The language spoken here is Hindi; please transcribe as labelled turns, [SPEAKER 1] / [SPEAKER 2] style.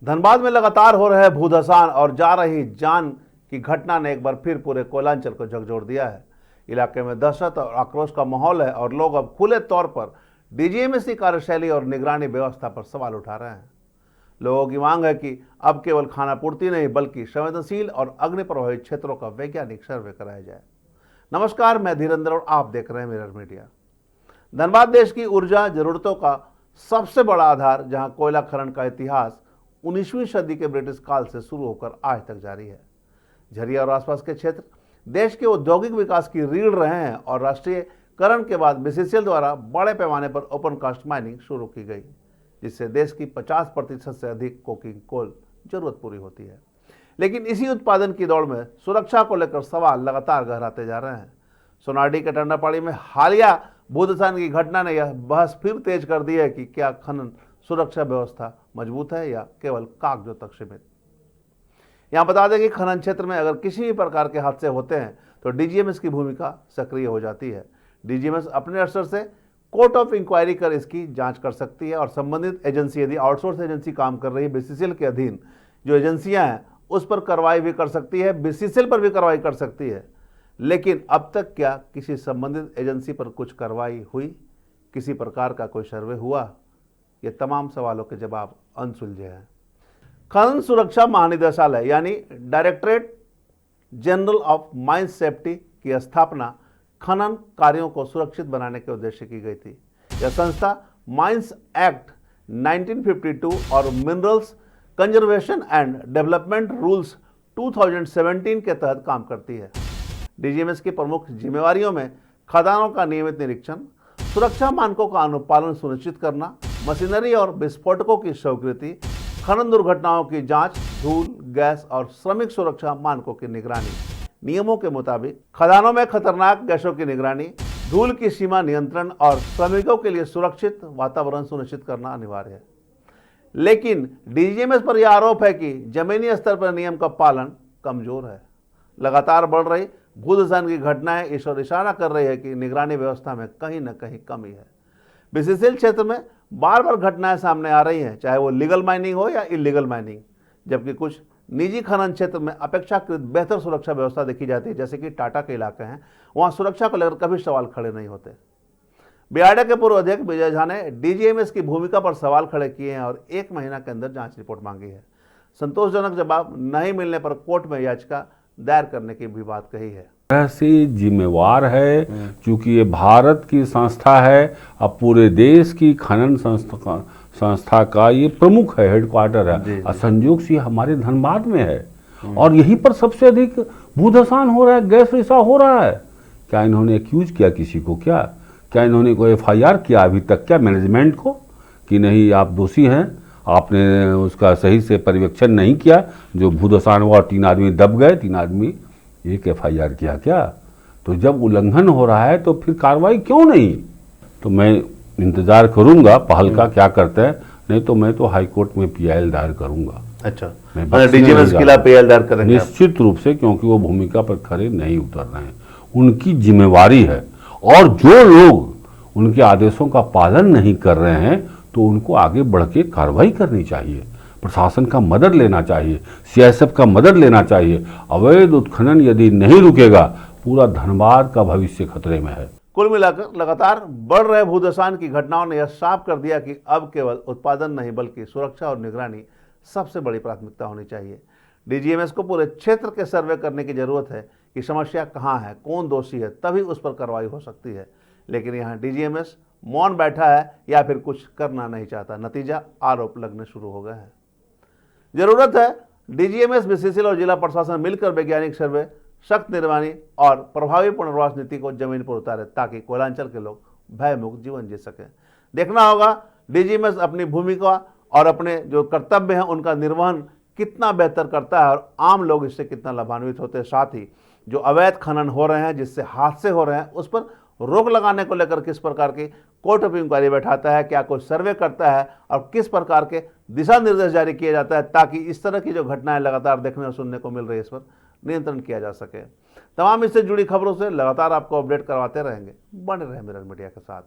[SPEAKER 1] धनबाद में लगातार हो रहे भूधसान और जा रही जान की घटना ने एक बार फिर पूरे कोयलांचल को झकझोर दिया है। इलाके में दहशत और आक्रोश का माहौल है और लोग अब खुले तौर पर डीजीएमएस की कार्यशैली और निगरानी व्यवस्था पर सवाल उठा रहे हैं। लोगों की मांग है कि अब केवल खानापूर्ति नहीं बल्कि संवेदनशील और अग्नि प्रभावित क्षेत्रों का वैज्ञानिक सर्वे कराया जाए। नमस्कार, मैं धीरेन्द्र और आप देख रहे हैं मिरर मीडिया। धनबाद देश की ऊर्जा जरूरतों का सबसे बड़ा आधार, जहां कोयला खनन का इतिहास 19वीं सदी के ब्रिटिश काल से शुरू होकर आज तक जारी है। झरिया और आसपास के क्षेत्र देश के औद्योगिक विकास की रीढ़ रहे हैं और राष्ट्रीयकरण के बाद बीसीसीएल द्वारा बड़े पैमाने पर ओपन कास्ट माइनिंग शुरू की गई, जिससे देश की 50% से अधिक कोकिंग कोल जरूरत पूरी होती है। लेकिन इसी उत्पादन की दौड़ में सुरक्षा को लेकर सवाल लगातार गहराते जा रहे हैं। सोनाडीह के टंडापाड़ी में हालिया भूधसान की घटना ने यह बहस फिर तेज कर दी है कि क्या खनन सुरक्षा व्यवस्था मजबूत है या केवल कागजों तक सीमित। यहां बता दें कि खनन क्षेत्र में अगर किसी भी प्रकार के हादसे होते हैं तो डीजीएमएस की भूमिका सक्रिय हो जाती है। डीजीएमएस अपने स्तर से कोर्ट ऑफ इंक्वायरी कर इसकी जांच कर सकती है और संबंधित एजेंसी, यदि आउटसोर्स एजेंसी काम कर रही है बीसीसीएल के अधीन जो एजेंसियां हैं, उस पर कार्रवाई भी कर सकती है, बीसीसीएल पर भी कार्रवाई कर सकती है। लेकिन अब तक क्या किसी संबंधित एजेंसी पर कुछ कार्रवाई हुई, किसी प्रकार का कोई सर्वे हुआ? ये तमाम सवालों के जवाब अनसुलझे हैं। खनन सुरक्षा महानिदेशालय यानी directorate general of mines safety की स्थापना खनन कार्यों को सुरक्षित बनाने के उद्देश्य की गई थी। यह संस्था माइंस एक्ट 1952 और minerals conservation and development rules 2017 के तहत काम करती है। डीजीएमएस की प्रमुख जिम्मेवारियों में खदानों का नियमित निरीक्षण, सुरक्षा मानकों का अनुपालन सुनिश्चित करना, मशीनरी और विस्फोटकों की स्वीकृति, खनन दुर्घटनाओं की जांच, धूल, गैस और श्रमिक सुरक्षा मानकों की निगरानी, नियमों के मुताबिक खदानों में खतरनाक गैसों की निगरानी, धूल की सीमा नियंत्रण और श्रमिकों के लिए सुरक्षित वातावरण सुनिश्चित करना अनिवार्य है। लेकिन डीजीएमएस पर यह आरोप है कि जमीनी स्तर पर नियम का पालन कमजोर है। लगातार बढ़ रही भूधसान की घटनाएं इस ओर इशारा कर रही है कि निगरानी व्यवस्था में कहीं न कहीं कमी है। बीसीसीएल क्षेत्र में बार बार घटनाएं सामने आ रही हैं, चाहे वो लीगल माइनिंग हो या इलीगल माइनिंग, जबकि कुछ निजी खनन क्षेत्र में अपेक्षाकृत बेहतर सुरक्षा व्यवस्था देखी जाती है। जैसे कि टाटा के इलाके हैं, वहां सुरक्षा को लेकर कभी सवाल खड़े नहीं होते। बियाडा के पूर्व अध्यक्ष विजय झा ने डीजीएमएस की भूमिका पर सवाल खड़े किए हैं और 1 महीना के अंदर जांच रिपोर्ट मांगी है। संतोषजनक जवाब नहीं मिलने पर कोर्ट में याचिका दायर करने की भी बात कही है।
[SPEAKER 2] ऐसी जिम्मेवार है, क्योंकि ये भारत की संस्था है, अब पूरे देश की खनन संस्था का ये प्रमुख है, हेडक्वार्टर है और संयोग से हमारे धनबाद में है और यहीं पर सबसे अधिक भूधसान हो रहा है, गैस रिसा हो रहा है। क्या इन्होंने एक्यूज किया किसी को? क्या इन्होंने कोई एफआईआर किया अभी तक क्या मैनेजमेंट को कि नहीं आप दोषी हैं, आपने उसका सही से पर्यवेक्षण नहीं किया, जो भूधसान हुआ 3 आदमी दब गए, 3 आदमी एक एफआईआर किया क्या? तो जब उल्लंघन हो रहा है तो फिर कार्रवाई क्यों नहीं? तो मैं इंतजार करूंगा पहल का क्या करते हैं, नहीं तो मैं तो हाई कोर्ट में पीआईएल दायर करूंगा।
[SPEAKER 1] अच्छा, डीजीएमएस के खिलाफ पीआईएल दायर करेंगे?
[SPEAKER 2] निश्चित रूप से, क्योंकि वो भूमिका पर खरे नहीं उतर रहे हैं, उनकी जिम्मेवारी है और जो लोग उनके आदेशों का पालन नहीं कर रहे हैं तो उनको आगे बढ़ के कार्रवाई करनी चाहिए, प्रशासन का मदद लेना चाहिए, सीआईएसएफ का मदद लेना चाहिए। अवैध उत्खनन यदि नहीं रुकेगा, पूरा धनबाद का भविष्य खतरे में है।
[SPEAKER 1] कुल मिलाकर लगातार बढ़ रहे भूधसान की घटनाओं ने यह साफ कर दिया कि अब केवल उत्पादन नहीं बल्कि सुरक्षा और निगरानी सबसे बड़ी प्राथमिकता होनी चाहिए। डीजीएमएस को पूरे क्षेत्र के सर्वे करने की जरूरत है कि समस्या कहाँ है, कौन दोषी है, तभी उस पर कार्रवाई हो सकती है। लेकिन यहाँ डीजीएमएस मौन बैठा है या फिर कुछ करना नहीं चाहता। नतीजा आरोप लगने शुरू हो गए हैं। जरूरत है डीजीएमएस, बीसीसीएल और जिला प्रशासन मिलकर वैज्ञानिक सर्वे, सख्त निगरानी और प्रभावी पुनर्वास नीति को जमीन पर उतारे ताकि कोयलांचल के लोग भयमुक्त जीवन जी सकें। देखना होगा डीजीएमएस अपनी भूमिका और अपने जो कर्तव्य हैं उनका निर्वहन कितना बेहतर करता है और आम लोग इससे कितना लाभान्वित होते हैं। साथ ही जो अवैध खनन हो रहे हैं, जिससे हादसे हो रहे हैं, उस पर रोक लगाने को लेकर किस प्रकार की कोर्ट ऑफ इंक्वायरी बैठाता है, क्या कोई सर्वे करता है और किस प्रकार के दिशा निर्देश जारी किया जाता है ताकि इस तरह की जो घटनाएं लगातार देखने और सुनने को मिल रही है इस पर नियंत्रण किया जा सके। तमाम इससे जुड़ी खबरों से लगातार आपको अपडेट करवाते रहेंगे। बने रहे मिरर मीडिया के साथ।